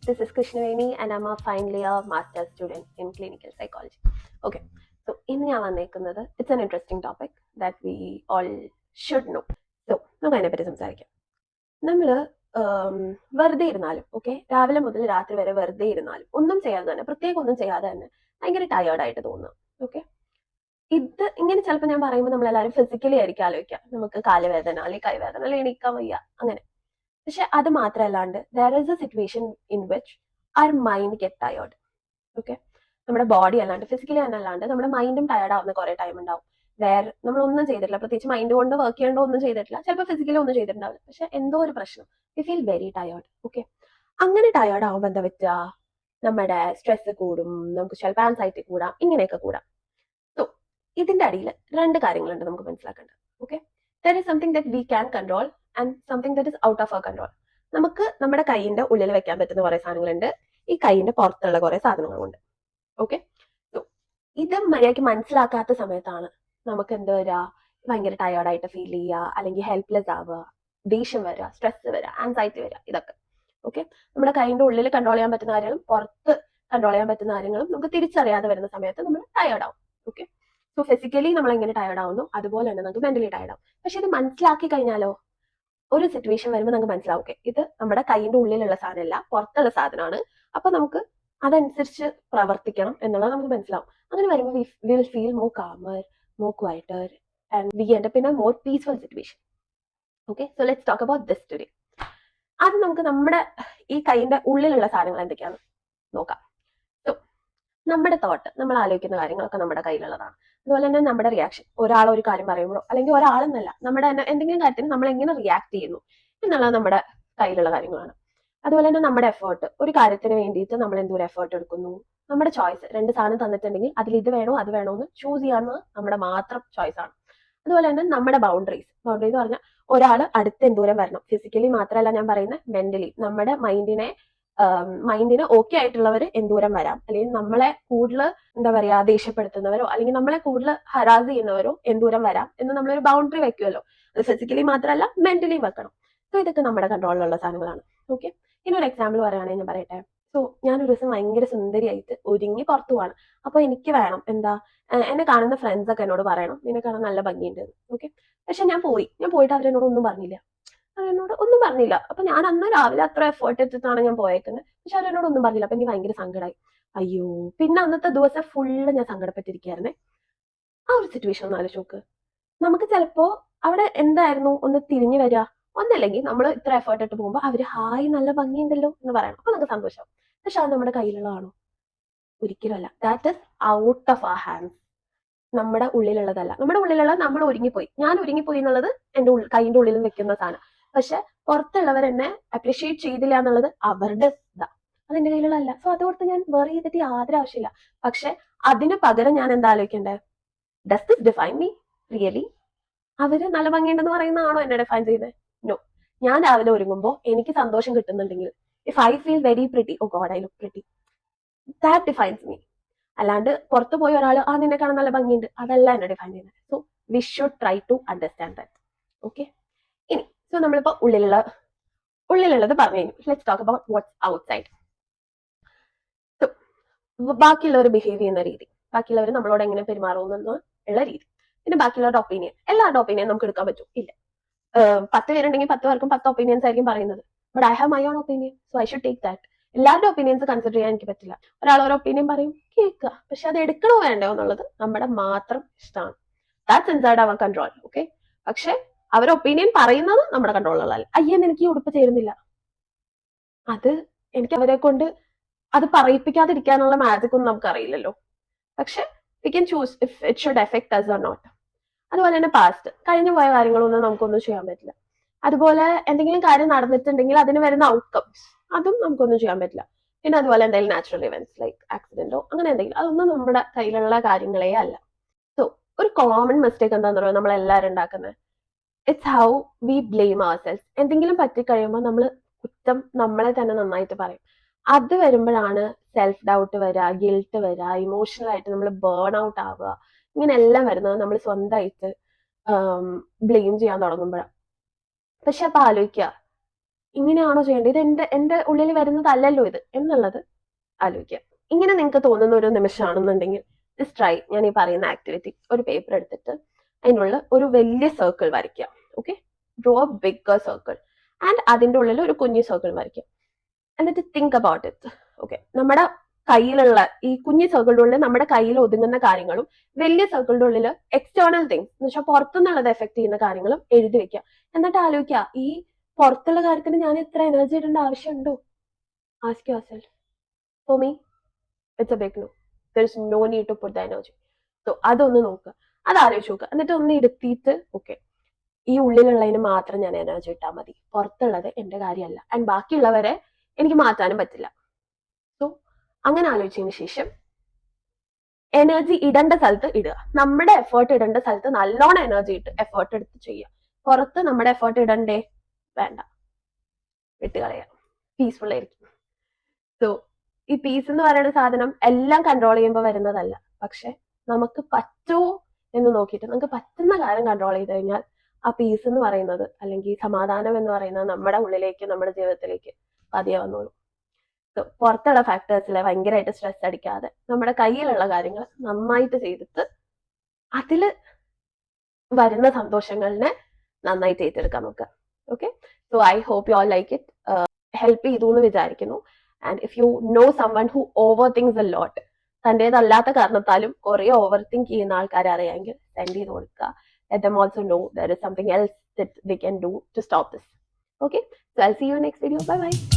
this is Krishnaveni and I'm a final year master's student in clinical psychology. Okay, so ഇന്ന് ഞാൻ വന്നേക്കുന്നത് it's an interesting topic that we all should know. So നമുക്ക് അതിനെപ്പറ്റി സംസാരിക്കാം. നമ്മൾ വെറുതെ ഇരുന്നാലും ഓക്കെ, രാവിലെ മുതൽ രാത്രി വരെ വെറുതെ ഇരുന്നാലും ഒന്നും ചെയ്യാതെ തന്നെ, പ്രത്യേകം ഒന്നും ചെയ്യാതെ തന്നെ ഭയങ്കര ടയേർഡായിട്ട് തോന്നുക. ഓക്കെ, ഇത് ഇങ്ങനെ ചിലപ്പോൾ ഞാൻ പറയുമ്പോൾ നമ്മളെല്ലാവരും ഫിസിക്കലി ആയിരിക്കും ആലോചിക്കുക, നമുക്ക് കാലുവേദന അല്ലെങ്കിൽ കൈവേദന അല്ലെങ്കിൽ എണീക്കാൻ വയ്യ അങ്ങനെ. പക്ഷെ അത് മാത്രമല്ലാണ്ട് there is a situation in which അവർ മൈൻഡ് ഗെറ്റ് ടയേർഡ്. ഓക്കെ, നമ്മുടെ ബോഡി അല്ലാണ്ട് ഫിസിക്കലി തന്നെ അല്ലാണ്ട് നമ്മുടെ മൈൻഡും ടയേർഡ് ആവുന്ന കുറെ ടൈം ഉണ്ടാവും. വേറെ നമ്മളൊന്നും ചെയ്തിട്ടില്ല, പ്രത്യേകിച്ച് മൈൻഡ് കൊണ്ട് വർക്ക് ചെയ്യേണ്ടോ ഒന്നും ചെയ്തിട്ടില്ല, ചിലപ്പോൾ ഫിസിക്കലി ഒന്നും ചെയ്തിട്ടുണ്ടാവില്ല, പക്ഷെ എന്തോ ഒരു പ്രശ്നം, we feel very tired. Okay, അങ്ങനെ ടയേർഡ് ആവുമ്പോൾ എന്താ പറ്റുക, നമ്മുടെ സ്ട്രെസ് കൂടും, നമുക്ക് ചിലപ്പോൾ ആൻസൈറ്റി കൂടാം, ഇങ്ങനെയൊക്കെ കൂടാം. സോ ഇതിന്റെ അടിയിൽ രണ്ട് കാര്യങ്ങളുണ്ട് നമുക്ക് മനസ്സിലാക്കേണ്ടത്. Okay, there is something that we can control and something that is out of our control. നമുക്ക് നമ്മുടെ കൈയിന്റെ ഉള്ളിൽ വെക്കാൻ പറ്റുന്ന കുറെ സാധനങ്ങളുണ്ട്, ഈ കൈയിന്റെ പുറത്തുള്ള കുറെ സാധനങ്ങളുണ്ട്. ഓക്കെ, സോ ഇത് മര്യാദയ്ക്ക് മനസ്സിലാക്കാത്ത സമയത്താണ് നമുക്ക് എന്താ വരിക, ഭയങ്കര ടയേർഡായിട്ട് ഫീൽ ചെയ്യുക, അല്ലെങ്കിൽ ഹെൽപ്ലെസ് ആവുക, ദേഷ്യം വരിക, സ്ട്രെസ് വരിക, ആൻസൈറ്റി വരിക, ഇതൊക്കെ. ഓക്കെ, നമ്മുടെ കൈയിന്റെ ഉള്ളിൽ കൺട്രോൾ ചെയ്യാൻ പറ്റുന്ന കാര്യങ്ങളും പുറത്ത് കൺട്രോൾ ചെയ്യാൻ പറ്റുന്ന കാര്യങ്ങളും നമുക്ക് തിരിച്ചറിയാതെ വരുന്ന സമയത്ത് നമ്മൾ ടയേർഡ് ആവും. ഓക്കെ, സോ ഫിസിക്കലി നമ്മൾ എങ്ങനെ ടയേർഡ് ആവുന്നു അതുപോലെ തന്നെ നമുക്ക് മെന്റലി ടയേർഡ് ആവും. പക്ഷെ ഇത് മനസ്സിലാക്കി കഴിഞ്ഞാലോ, ഒരു സിറ്റുവേഷൻ വരുമ്പോൾ നമുക്ക് മനസ്സിലാവും, ഓക്കെ ഇത് നമ്മുടെ കൈയിന്റെ ഉള്ളിലുള്ള സാധനമല്ല, പുറത്തുള്ള സാധനമാണ്, അപ്പൊ നമുക്ക് അതനുസരിച്ച് പ്രവർത്തിക്കണം എന്നുള്ളത് നമുക്ക് മനസ്സിലാവും. അങ്ങനെ വരുമ്പോൾ we will feel more calmer, more quieter and we end up in a more peaceful situation. Okay, so let's talk about this today. അത് നമുക്ക് നമ്മുടെ ഈ കൈയിന്റെ ഉള്ളിലുള്ള സാധനങ്ങൾ എന്തൊക്കെയാണ് നോക്കാം. സോ നമ്മുടെ തോട്ട്, നമ്മൾ ആലോചിക്കുന്ന കാര്യങ്ങളൊക്കെ നമ്മുടെ കയ്യിലുള്ളതാണ്. അതുപോലെ തന്നെ നമ്മുടെ റിയാക്ഷൻ, ഒരാൾ ഒരു കാര്യം പറയുമ്പോഴോ അല്ലെങ്കിൽ ഒരാളെന്നല്ല, നമ്മുടെ എന്തെങ്കിലും കാര്യത്തിന് നമ്മൾ എങ്ങനെ റിയാക്ട് ചെയ്യുന്നു എന്നുള്ളത് നമ്മുടെ കയ്യിലുള്ള കാര്യങ്ങളാണ്. അതുപോലെ തന്നെ നമ്മുടെ എഫേർട്ട്, ഒരു കാര്യത്തിന് വേണ്ടിയിട്ട് നമ്മൾ എന്തോരം എഫേർട്ട് എടുക്കുന്നു, നമ്മുടെ ചോയ്സ്, രണ്ട് സാധനം തന്നിട്ടുണ്ടെങ്കിൽ അതിൽ ഇത് വേണോ അത് വേണോ എന്ന് ചൂസ് ചെയ്യാവുന്നത് നമ്മുടെ മാത്രം ചോയ്സ് ആണ്. അതുപോലെ തന്നെ നമ്മുടെ ബൗണ്ടറീസ് എന്ന് പറഞ്ഞാൽ ഒരാൾ അടുത്ത് എന്തോരം വരണം, ഫിസിക്കലി മാത്രമല്ല ഞാൻ പറയുന്നത്, മെന്റലി നമ്മുടെ മൈൻഡിന് ഓക്കെ ആയിട്ടുള്ളവർ എന്തോരം വരാം, അല്ലെങ്കിൽ നമ്മളെ കൂടുതൽ എന്താ പറയാ ദേഷ്യപ്പെടുത്തുന്നവരോ അല്ലെങ്കിൽ നമ്മളെ കൂടുതൽ ഹരാസ് ചെയ്യുന്നവരോ എന്തോരം വരാം എന്ന് നമ്മളൊരു ബൗണ്ടറി വെക്കുമല്ലോ. അത് ഫിസിക്കലി മാത്രമല്ല മെന്റലി വെക്കണം. സോ ഇതൊക്കെ നമ്മുടെ കൺട്രോളിലുള്ള സാധനങ്ങളാണ്. ഓക്കെ, ഇനി ഒരു എക്സാമ്പിൾ പറയുകയാണെങ്കിൽ ഞാൻ പറയട്ടെ. സോ ഞാൻ ഒരു ദിവസം ഭയങ്കര സുന്ദരിയായിട്ട് ഒരുങ്ങി പുറത്തു പോവാണ്. അപ്പൊ എനിക്ക് വേണം എന്താ, എന്നെ കാണുന്ന ഫ്രണ്ട്സ് ഒക്കെ എന്നോട് പറയണം നിന്നെ കാണാൻ നല്ല ഭംഗിയുണ്ട്. ഓക്കെ, പക്ഷെ ഞാൻ പോയിട്ട് അവരെന്നോട് ഒന്നും പറഞ്ഞില്ല. അപ്പൊ ഞാൻ അന്ന് രാവിലെ അത്ര എഫേർട്ട് എടുത്തിട്ടാണ് ഞാൻ പോയേക്കുന്നത്, പക്ഷെ അവരെന്നോട് ഒന്നും പറഞ്ഞില്ല. അപ്പൊ എനിക്ക് ഭയങ്കര സങ്കടമായി. അയ്യോ, പിന്നെ അന്നത്തെ ദിവസം ഫുള്ള് ഞാൻ സങ്കടപ്പെട്ടിരിക്കുകയായിരുന്നേ. ആ ഒരു സിറ്റുവേഷൻ ഒന്ന് ആലോചിച്ച് നോക്ക്. നമുക്ക് ചിലപ്പോ അവിടെ എന്തായിരുന്നു ഒന്ന് തിരിഞ്ഞു വരിക, ഒന്നല്ലെങ്കിൽ നമ്മൾ ഇത്ര എഫേർട്ട് ഇട്ട് പോകുമ്പോൾ അവര് ഹായ് നല്ല ഭംഗിയുണ്ടല്ലോ എന്ന് പറയണം, അപ്പൊ നമുക്ക് സന്തോഷം. പക്ഷെ അത് നമ്മുടെ കയ്യിലുള്ളതാണോ? ഒരിക്കലും അല്ല. That is out of our hands. നമ്മുടെ ഉള്ളിലുള്ളതല്ല. നമ്മുടെ ഉള്ളിലുള്ള നമ്മൾ ഒരുങ്ങിപ്പോയി, ഞാൻ ഒരുങ്ങിപ്പോയി എന്നുള്ളത് എന്റെ കൈയിന്റെ ഉള്ളിൽ വെക്കുന്ന സാധനം. പക്ഷെ പുറത്തുള്ളവർ എന്നെ അപ്രീഷിയേറ്റ് ചെയ്തില്ല എന്നുള്ളത് അവരുടെ ഇതാ, അതെന്റെ കയ്യിലുള്ളതല്ല. സോ അതോർത്ത് ഞാൻ വേറെ ചെയ്തിട്ട് യാതൊരു ആവശ്യമില്ല. പക്ഷെ അതിന് പകരം ഞാൻ എന്താ ആലോചിക്കണ്ടേ, does this define me really? അവര് നല്ല ഭംഗിയുണ്ടെന്ന് പറയുന്നതാണോ എന്നെ ഡിഫൈൻ ചെയ്യുന്നത്? നോ. ഞാൻ രാവിലെ ഒരുങ്ങുമ്പോൾ എനിക്ക് സന്തോഷം കിട്ടുന്നുണ്ടെങ്കിൽ, if I feel very pretty, oh God I look pretty, that defines me. അല്ലാണ്ട് പുറത്തു പോയ ഒരാൾ ആ നിന്നെ കാണാൻ നല്ല ഭംഗിയുണ്ട്, അതല്ല എന്നെ ഡിഫൈൻ ചെയ്യുന്നത്. So we should try to understand that. Okay, ഇനി സോ നമ്മളിപ്പോ ഉള്ളിലുള്ളത് പറഞ്ഞു കഴിഞ്ഞു. Let's talk about what's outside. So ബാക്കിയുള്ളവർ ബിഹേവ് ചെയ്യുന്ന രീതി, ബാക്കിയുള്ളവർ നമ്മളോട് എങ്ങനെ പെരുമാറുമെന്നുള്ള രീതി, പിന്നെ ബാക്കിയുള്ളവരുടെ ഒപ്പീനിയൻ. എല്ലാവരുടെ ഒപ്പീനിയൻ നമുക്ക് എടുക്കാൻ പറ്റും? ഇല്ല. 10 പേരുണ്ടെങ്കിൽ 10 പേർക്കും 10 ഒപ്പീനിയൻസ് ആയിരിക്കും പറയുന്നത്. But I have my own opinion, so I should take that. എല്ലാവരുടെ ഒപ്പീനിയൻസ് കൺസിഡർ ചെയ്യാൻ എനിക്ക് പറ്റില്ല. ഒരാൾ ഒരു ഒപ്പീനിയൻ പറയും, കേൾക്കുക, പക്ഷെ അത് എടുക്കണോ വേണ്ടോ എന്നുള്ളത് നമ്മുടെ മാത്രം ഇഷ്ടമാണ്. That's inside our control. Okay, പക്ഷെ അവർ ഒപ്പീനിയൻ പറയുന്നത് നമ്മുടെ കൺട്രോളിലുള്ളതല്ല. അയ്യെന്ന് എനിക്ക് ഈ ഉടുപ്പ് ചേരുന്നില്ല, അത് എനിക്ക് അവരെ കൊണ്ട് അത് പറയിപ്പിക്കാതിരിക്കാനുള്ള മാജിക് ഒന്നും നമുക്ക് അറിയില്ലല്ലോ. പക്ഷെ we can choose if it should affect us or not. അതുപോലെ തന്നെ പാസ്റ്റ്, കഴിഞ്ഞു പോയ കാര്യങ്ങളൊന്നും നമുക്കൊന്നും ചെയ്യാൻ പറ്റില്ല. അതുപോലെ എന്തെങ്കിലും കാര്യം നടന്നിട്ടുണ്ടെങ്കിൽ അതിന് വരുന്ന ഔട്ട്കംസ്, അതും നമുക്കൊന്നും ചെയ്യാൻ പറ്റില്ല. പിന്നെ അതുപോലെ എന്തെങ്കിലും നാച്ചുറൽ ഇവന്റ്സ് ലൈക്ക് ആക്സിഡന്റോ അങ്ങനെ എന്തെങ്കിലും, അതൊന്നും നമ്മുടെ കയ്യിലുള്ള കാര്യങ്ങളേ അല്ല. സോ ഒരു കോമൺ മിസ്റ്റേക്ക് എന്താണെന്ന് പറയുക നമ്മൾ എല്ലാവരും ഉണ്ടാക്കുന്നത്, it's how we blame our self. എന്തെങ്കിലും പറ്റിക്കഴിയുമ്പോൾ നമ്മൾ കുറ്റം നമ്മളെ തന്നെ നന്നായിട്ട് പറയും. അത് വരുമ്പോഴാണ് സെൽഫ് ഡൗട്ട് വരിക, ഗിൽട്ട് വരിക, ഇമോഷണൽ ആയിട്ട് നമ്മൾ ബേൺ ഔട്ട് ആവുക. ഇങ്ങനെയെല്ലാം വരുന്നത് നമ്മൾ സ്വന്തമായിട്ട് ബ്ലെയിം ചെയ്യാൻ തുടങ്ങുമ്പോഴാണ്. പക്ഷെ അപ്പൊ ആലോചിക്കുക, ഇങ്ങനെയാണോ ചെയ്യേണ്ടത്, ഇത് എൻ്റെ ഉള്ളിൽ വരുന്നതല്ലല്ലോ ഇത് എന്നുള്ളത് ആലോചിക്കുക. ഇങ്ങനെ നിങ്ങൾക്ക് തോന്നുന്ന ഒരു നിമിഷമാണെന്നുണ്ടെങ്കിൽ ജസ്റ്റ് ട്രൈ ഞാൻ ഈ പറയുന്ന ആക്ടിവിറ്റി. ഒരു പേപ്പർ എടുത്തിട്ട് അതിനുള്ള ഒരു വലിയ സർക്കിൾ വരയ്ക്കുക. Okay, draw A bigger circle and അതിൻ്റെ ഉള്ളിൽ ഒരു കുഞ്ഞു സർക്കിൾ വരയ്ക്കുക. എന്നിട്ട് തിങ്ക് അബൌട്ട് ഇറ്റ്. ഓക്കെ, നമ്മുടെ കയ്യിലുള്ള ഈ കുഞ്ഞു സർക്കിളിന്റെ ഉള്ളിൽ നമ്മുടെ കയ്യിൽ ഒതുങ്ങുന്ന കാര്യങ്ങളും വലിയ സർക്കിളിന്റെ ഉള്ളിൽ എക്സ്റ്റേണൽ തിങ്സ് എന്ന് വെച്ചാൽ പുറത്തുനിന്നുള്ളത് എഫക്ട് ചെയ്യുന്ന കാര്യങ്ങളും എഴുതി വെക്കുക. എന്നിട്ട് ആലോചിക്കുക, ഈ പുറത്തുള്ള കാര്യത്തിന് ഞാൻ ഇത്ര എനർജി ഇടേണ്ട ആവശ്യമുണ്ടോ? Ask yourself. For me it's a big no. There is no need to put the energy. So അതൊന്ന് നോക്കുക, അത് ആലോചിച്ച് നോക്കുക. എന്നിട്ട് ഒന്ന് ഇരുത്തിയിട്ട് ഓക്കെ, ഈ ഉള്ളിലുള്ളതിന് മാത്രം ഞാൻ എനർജി ഇട്ടാൽ മതി, പുറത്തുള്ളത് എൻ്റെ കാര്യമല്ല, ആൻഡ് ബാക്കിയുള്ളവരെ എനിക്ക് മാറ്റാനും പറ്റില്ല. സോ അങ്ങനെ ആലോചിച്ചതിന് ശേഷം എനർജി ഇടേണ്ട സ്ഥലത്ത് ഇടുക. നമ്മുടെ എഫേർട്ട് ഇടേണ്ട സ്ഥലത്ത് നല്ലോണം എനർജി ഇട്ട് എഫേർട്ട് എടുത്ത് ചെയ്യുക. പുറത്ത് നമ്മുടെ എഫേർട്ട് ഇടണ്ടേ? വേണ്ട, വിട്ടുകളയാം, പീസ്ഫുൾ ആയിരിക്കും. സോ ഈ പീസ് എന്ന് പറയുന്ന സാധനം എല്ലാം കൺട്രോൾ ചെയ്യുമ്പോൾ വരുന്നതല്ല, പക്ഷെ നമുക്ക് പറ്റുമോ എന്ന് നോക്കിയിട്ട് നമുക്ക് പറ്റുന്ന കാര്യം കൺട്രോൾ ചെയ്ത് കഴിഞ്ഞാൽ ആ പീസ് എന്ന് പറയുന്നത് അല്ലെങ്കിൽ സമാധാനം എന്ന് പറയുന്നത് നമ്മുടെ ഉള്ളിലേക്ക്, നമ്മുടെ ജീവിതത്തിലേക്ക് പതിയെ വന്നോളൂ. പുറത്തുള്ള ഫാക്ടേഴ്സിലെ ഭയങ്കരമായിട്ട് സ്ട്രെസ് അടിക്കാതെ നമ്മുടെ കയ്യിലുള്ള കാര്യങ്ങൾ നന്നായിട്ട് ചെയ്തിട്ട് അതിൽ വരുന്ന സന്തോഷങ്ങളിനെ നന്നായിട്ട് ഏറ്റെടുക്കാൻ നോക്കുക. Okay, so I hope you all like it. Help ചെയ്തു എന്ന് വിചാരിക്കുന്നു. And if you know someone who overthinks a lot, തൻ്റെതല്ലാത്ത കാരണത്താലും കുറെ ഓവർ തിങ്ക് ചെയ്യുന്ന ആൾക്കാരെ അറിയാമെങ്കിൽ സെൻഡ് ചെയ്ത് കൊടുക്കുക. Let them also know there is something else that they can do to stop this. Okay, so I'll see you in next video. Bye bye.